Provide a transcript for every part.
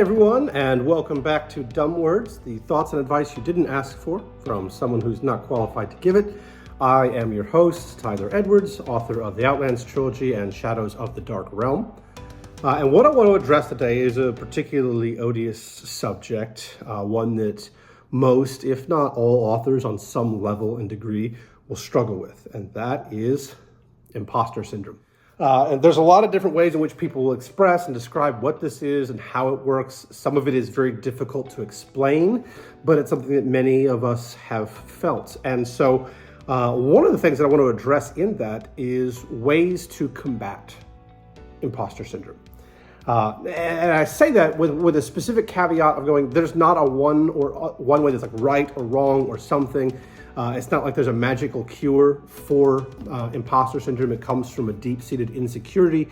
everyone, and welcome back to Dumb Words, the thoughts and advice you didn't ask for from someone who's not qualified to give it. I am your host, Tyler Edwards, author of the Outlands trilogy and Shadows of the Dark Realm. And what I want to address today is a particularly odious subject, one that most, if not all, authors on some level and degree will struggle with, and that is imposter syndrome. And there's a lot of different ways in which people will express and describe what this is and how it works. Some of it is very difficult to explain, but it's something that many of us have felt. And so one of the things that I want to address in that is ways to combat imposter syndrome. And I say that with a specific caveat of going, there's not a one way that's like right or wrong or something. It's not like there's a magical cure for imposter syndrome. It comes from a deep-seated insecurity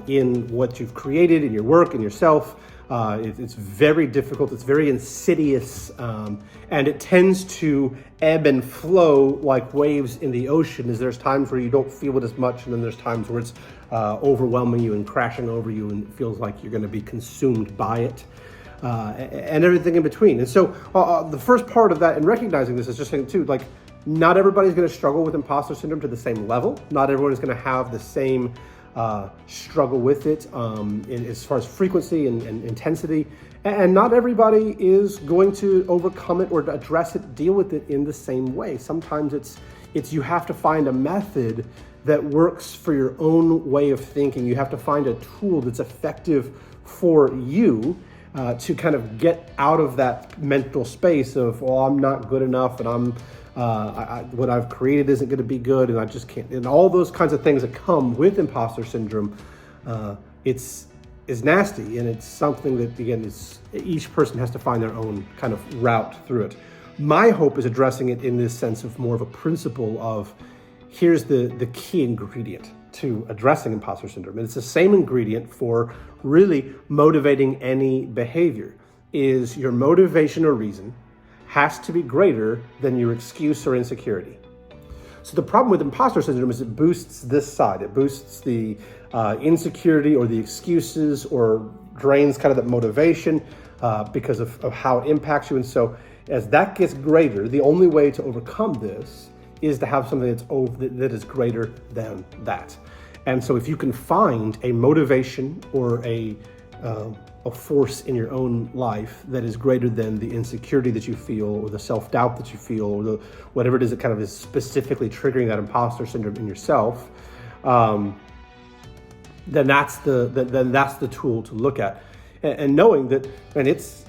in what you've created, in your work, in yourself. It's very difficult. It's very insidious, and it tends to ebb and flow like waves in the ocean. As there's times where you don't feel it as much, and then there's times where it's overwhelming you and crashing over you, and it feels like you're going to be consumed by it. And everything in between. And so the first part of that and recognizing this is just saying too, like, not everybody's going to struggle with imposter syndrome to the same level. Not everyone is going to have the same struggle with it as far as frequency and intensity. And not everybody is going to overcome it or address it, deal with it in the same way. Sometimes it's you have to find a method that works for your own way of thinking. You have to find a tool that's effective for you. To kind of get out of that mental space of, well, I'm not good enough, and what I've created isn't going to be good, and I just can't, and all those kinds of things that come with imposter syndrome. It's nasty, and it's something that, again, each person has to find their own kind of route through it. My hope is addressing it in this sense of more of a principle of, here's the key ingredient to addressing imposter syndrome. And it's the same ingredient for really motivating any behavior. Is your motivation or reason has to be greater than your excuse or insecurity. So the problem with imposter syndrome is it boosts this side. It boosts the insecurity or the excuses, or drains kind of that motivation because of how it impacts you. And so as that gets greater, the only way to overcome this is to have something that is greater than that. And so if you can find a motivation or a force in your own life that is greater than the insecurity that you feel, or the self-doubt that you feel, or whatever it is that kind of is specifically triggering that imposter syndrome in yourself, then that's the tool to look at. And knowing that, and it's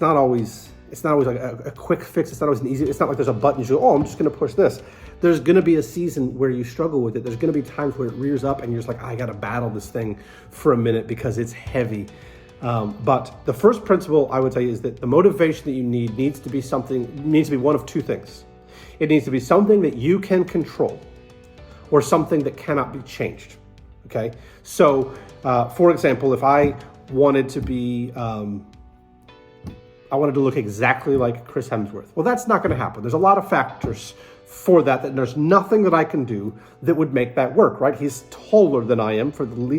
not always like a quick fix. It's not always it's not like there's a button you go, oh, I'm just going to push this. There's going to be a season where you struggle with it. There's going to be times where it rears up and you're just like, I got to battle this thing for a minute because it's heavy. But the first principle I would tell you is that the motivation that you needs to be one of two things. It needs to be something that you can control, or something that cannot be changed. Okay. So, for example, if I wanted to be, I wanted to look exactly like Chris Hemsworth. Well, that's not going to happen. There's a lot of factors for that, and there's nothing that I can do that would make that work, right? He's taller than I am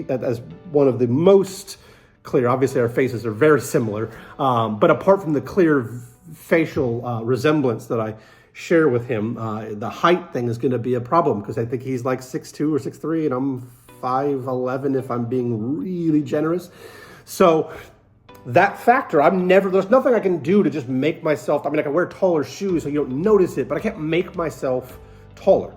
as one of the most clear. Obviously, our faces are very similar, but apart from the clear facial resemblance that I share with him, the height thing is going to be a problem because I think he's like 6'2" or 6'3", and I'm 5'11" if I'm being really generous. So that factor, there's nothing I can do to just make myself, I can wear taller shoes so you don't notice it, but I can't make myself taller.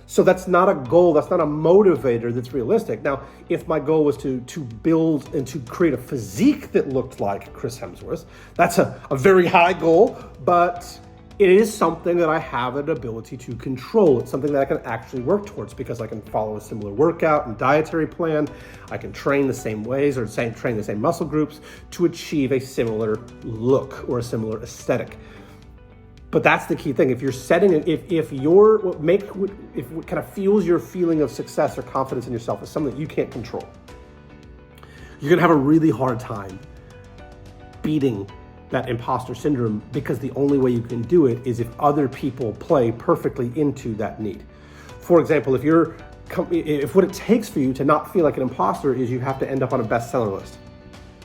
So that's not a goal, that's not a motivator that's realistic. Now, if my goal was to build and to create a physique that looked like Chris Hemsworth, that's a very high goal, but it is something that I have an ability to control. It's something that I can actually work towards because I can follow a similar workout and dietary plan. I can train the same ways or train the same muscle groups to achieve a similar look or a similar aesthetic. But that's the key thing. If you're setting it, if what kind of fuels your feeling of success or confidence in yourself is something that you can't control, you're gonna have a really hard time beating that imposter syndrome, because the only way you can do it is if other people play perfectly into that need. For example, if what it takes for you to not feel like an imposter is you have to end up on a bestseller list,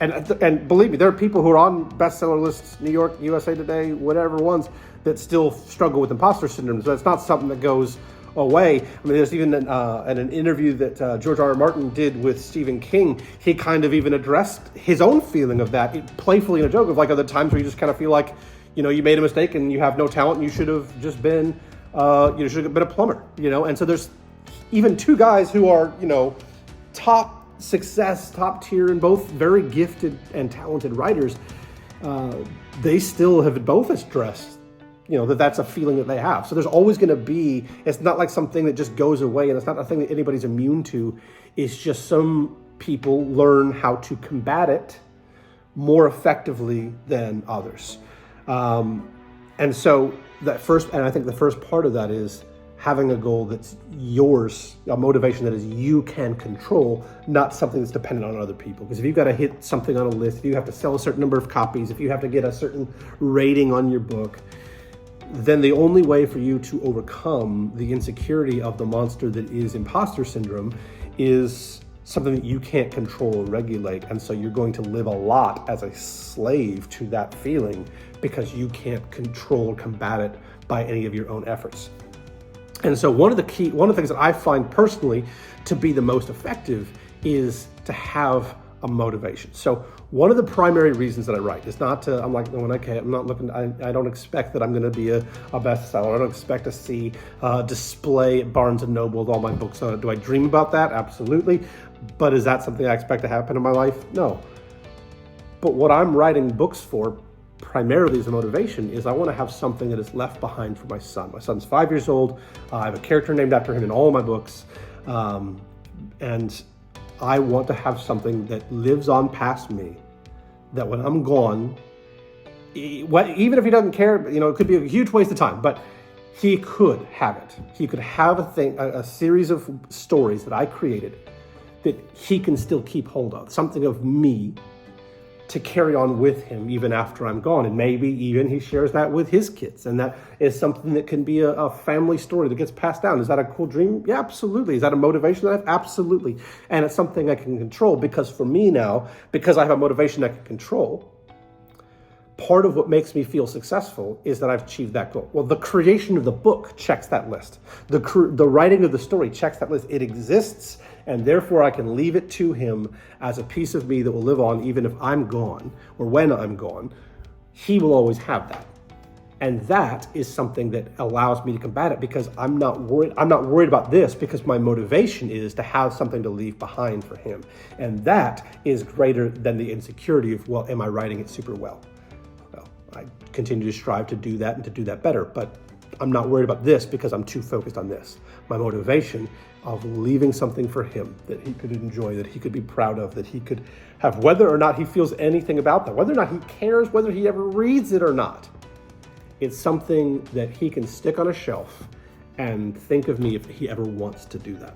And believe me, there are people who are on bestseller lists, New York, USA Today, whatever ones, that still struggle with imposter syndrome. So it's not something that goes away. I mean, there's even an interview that George R. R. Martin did with Stephen King. He kind of even addressed his own feeling of that, playfully in a joke of like other times where you just kind of feel like, you made a mistake and you have no talent and you should have just been, you should have been a plumber, And so there's even two guys who are, top success, top tier, and both very gifted and talented writers. They still have both addressed that's a feeling that they have. So there's always going to be, it's not like something that just goes away, and it's not a thing that anybody's immune to. It's just some people learn how to combat it more effectively than others. And so I think the first part of that is having a goal that's yours, a motivation that is you can control, not something that's dependent on other people. Because if you've got to hit something on a list, if you have to sell a certain number of copies, if you have to get a certain rating on your book, then the only way for you to overcome the insecurity of the monster that is imposter syndrome is something that you can't control or regulate. And so you're going to live a lot as a slave to that feeling because you can't control or combat it by any of your own efforts. And so one of the things that I find personally to be the most effective is to have a motivation. So one of the primary reasons that I write is not to, I'm not looking, I don't expect that I'm going to be a bestseller. I don't expect to see a display at Barnes & Noble with all my books on it. Do I dream about that? Absolutely. But is that something I expect to happen in my life? No. But what I'm writing books for primarily as a motivation is I want to have something that is left behind for my son. My son's 5 years old. I have a character named after him in all of my books. And I want to have something that lives on past me, that when I'm gone, even if he doesn't care, it could be a huge waste of time, but he could have it. He could have a series of stories that I created that he can still keep hold of, something of me to carry on with him even after I'm gone. And maybe even he shares that with his kids. And that is something that can be a family story that gets passed down. Is that a cool dream? Yeah, absolutely. Is that a motivation I have? Absolutely. And it's something I can control because for me now, because I have a motivation I can control, part of what makes me feel successful is that I've achieved that goal. Well, the creation of the book checks that list. The writing of the story checks that list. It exists, and therefore I can leave it to him as a piece of me that will live on even if I'm gone or when I'm gone. He will always have that. And that is something that allows me to combat it because I'm not worried. I'm not worried about this because my motivation is to have something to leave behind for him. And that is greater than the insecurity of, well, am I writing it super well? I continue to strive to do that and to do that better, but I'm not worried about this because I'm too focused on this. My motivation of leaving something for him that he could enjoy, that he could be proud of, that he could have, whether or not he feels anything about that, whether or not he cares, whether he ever reads it or not. It's something that he can stick on a shelf and think of me if he ever wants to do that.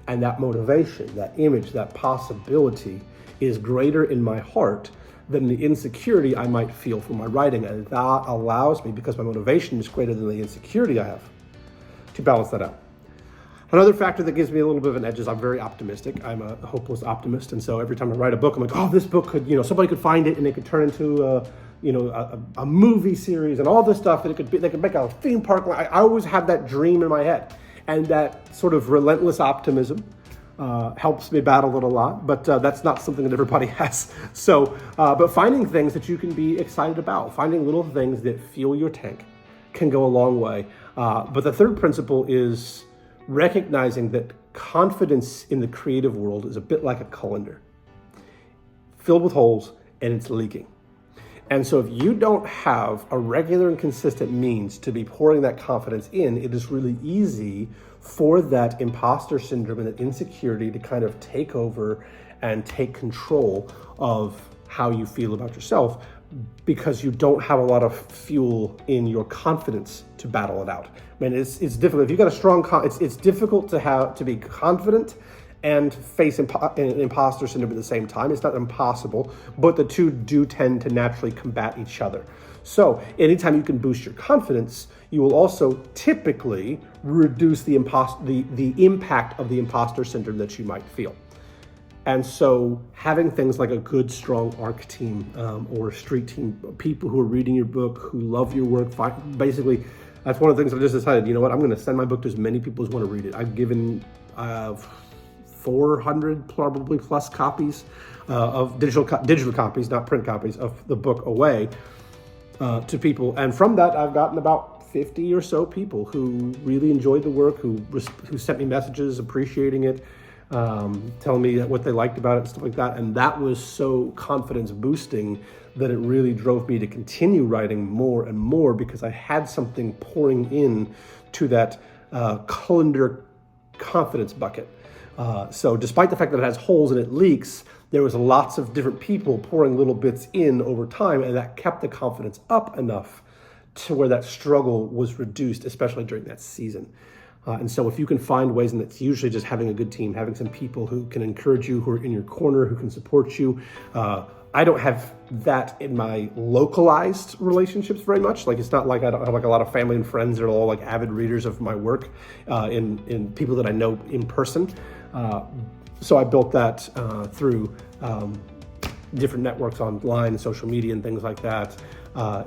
And that motivation, that image, that possibility is greater in my heart than the insecurity I might feel from my writing. And that allows me, because my motivation is greater than the insecurity I have, to balance that out. Another factor that gives me a little bit of an edge is I'm very optimistic. I'm a hopeless optimist. And so every time I write a book, I'm like, oh, this book could, somebody could find it and it could turn into a movie series and all this stuff. And they could make a theme park. I always have that dream in my head. And that sort of relentless optimism helps me battle it a lot, but that's not something that everybody has. So, but finding things that you can be excited about, finding little things that fuel your tank can go a long way. But the third principle is recognizing that confidence in the creative world is a bit like a colander, filled with holes and it's leaking. And so if you don't have a regular and consistent means to be pouring that confidence in, it is really easy for that imposter syndrome and that insecurity to kind of take over and take control of how you feel about yourself because you don't have a lot of fuel in your confidence to battle it out. I mean, it's difficult. If you've got a strong, it's difficult to be confident and face imposter syndrome at the same time. It's not impossible, but the two do tend to naturally combat each other. So anytime you can boost your confidence, you will also typically reduce the impact of the imposter syndrome that you might feel. And so having things like a good, strong ARC team or a street team, people who are reading your book, who love your work, basically, that's one of the things I just decided, you know what, I'm going to send my book to as many people as want to read it. I've given 400 probably plus copies of digital copies, not print copies, of the book away to people. And from that, I've gotten about 50 or so people who really enjoyed the work, who sent me messages appreciating it, telling me what they liked about it and stuff like that. And that was so confidence boosting that it really drove me to continue writing more and more, because I had something pouring in to that colander confidence bucket. So despite the fact that it has holes and it leaks, there was lots of different people pouring little bits in over time, and that kept the confidence up enough to where that struggle was reduced, especially during that season. And so if you can find ways, and it's usually just having a good team, having some people who can encourage you, who are in your corner, who can support you. I don't have that in my localized relationships very much. Like, it's not like I don't have like a lot of family and friends that are all like avid readers of my work, in people that I know in person. So I built that through different networks online, social media and things like that,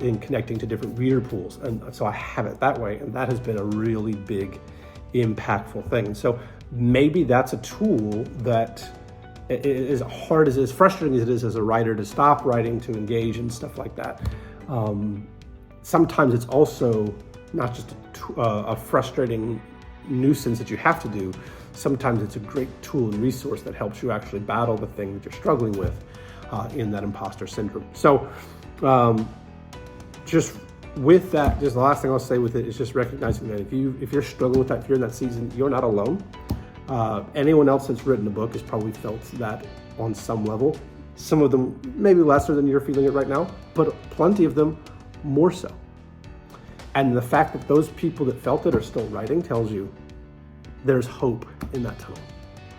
in connecting to different reader pools. And so I have it that way, and that has been a really big, impactful thing. So maybe that's a tool that, as hard as frustrating as it is as a writer to stop writing, to engage and stuff like that, sometimes it's also not just a frustrating nuisance that you have to do. Sometimes it's a great tool and resource that helps you actually battle the thing that you're struggling with in that imposter syndrome. So just with that, just the last thing I'll say with it is just recognizing that if you're struggling with that, if you're in that season, you're not alone. Anyone else that's written a book has probably felt that on some level. Some of them maybe lesser than you're feeling it right now, but plenty of them more so. And the fact that those people that felt it are still writing tells you there's hope in that tunnel.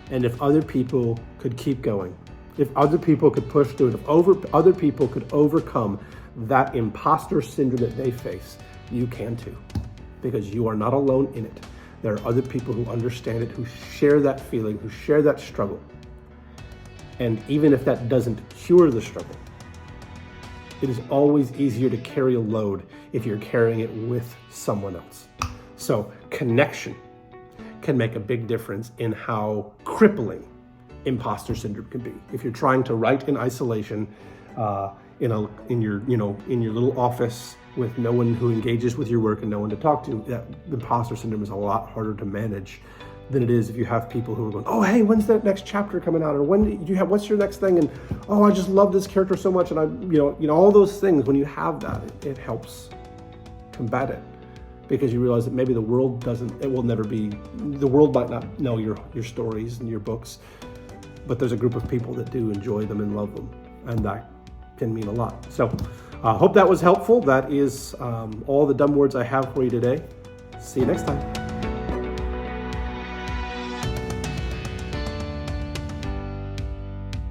And if other people could keep going, if other people could push through it, if other people could overcome that imposter syndrome that they face, you can too, because you are not alone in it. There are other people who understand it, who share that feeling, who share that struggle. And even if that doesn't cure the struggle, it is always easier to carry a load if you're carrying it with someone else. So connection can make a big difference in how crippling imposter syndrome can be. If you're trying to write in isolation, in your little office with no one who engages with your work and no one to talk to, that imposter syndrome is a lot harder to manage than it is if you have people who are going, oh, hey, when's that next chapter coming out? Or what's your next thing? And, oh, I just love this character so much. And all those things, when you have that, it helps combat it, because you realize that maybe the world might not know your stories and your books, but there's a group of people that do enjoy them and love them. And that can mean a lot. So I hope that was helpful. That is all the dumb words I have for you today. See you next time.